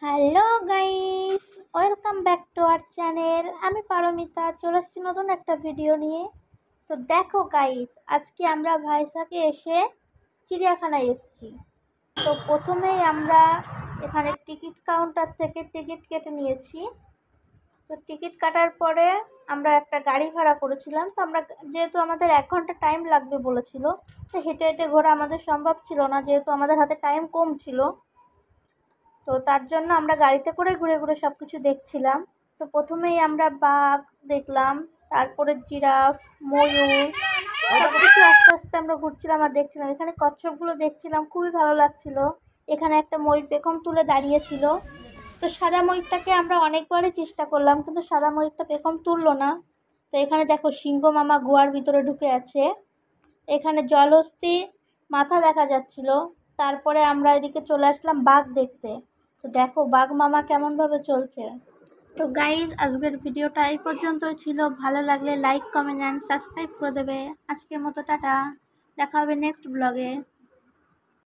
Hello guys, welcome back to our channel. আমি পারমিতা চলে এসেছি নতুন একটা ভিডিও নিয়ে। তো দেখো গাইস, আজকে আমরা ভাইসাকে এসে চিড়িয়াখানায় এসেছি। তো প্রথমেই আমরা এখানে টিকিট কাউন্টার থেকে টিকিট কেটে নিয়েছি। তো টিকিট কাটার পরে আমরা একটা গাড়ি ভাড়া করেছিলাম। তো আমরা যেহেতু আমাদের 1 ঘন্টা টাইম লাগবে বলেছিল, তো হেঁটে হেঁটে ঘোরা আমাদের সম্ভব ছিল না, যেহেতু আমাদের হাতে টাইম কম ছিল। তো তার জন্য আমরা গাড়িতে করে ঘুরে ঘুরে সব কিছু দেখছিলাম। তো প্রথমেই আমরা বাঘ দেখলাম, তারপরে জিরাফ, ময়ূর, সব কিছু আস্তে আস্তে আমরা ঘুরছিলাম আর দেখছিলাম। এখানে কচ্ছপগুলো দেখছিলাম, খুবই ভালো লাগছিল। এখানে একটা ময়ূর পেখম তুলে দাঁড়িয়েছিল। তো সাদা ময়ূরটাকে আমরা অনেকবারই চেষ্টা করলাম, কিন্তু সাদা ময়ূরটা পেখম তুললো না। তো এখানে দেখো সিংহ মামা গুহার ভিতরে ঢুকে আছে। এখানে জলহস্তী মাথা দেখা যাচ্ছিল। তারপরে আমরা এদিকে চলে আসলাম বাঘ দেখতে। তো দেখো বাঘ মামা কেমনভাবে চলছে। তো গাইজ, আজকের ভিডিওটা এই পর্যন্তই ছিল। ভালো লাগলে লাইক, কমেন্ট অ্যান্ড সাবস্ক্রাইব করে দেবে। আজকের মতো টাটা, দেখা হবে নেক্সট ব্লগে।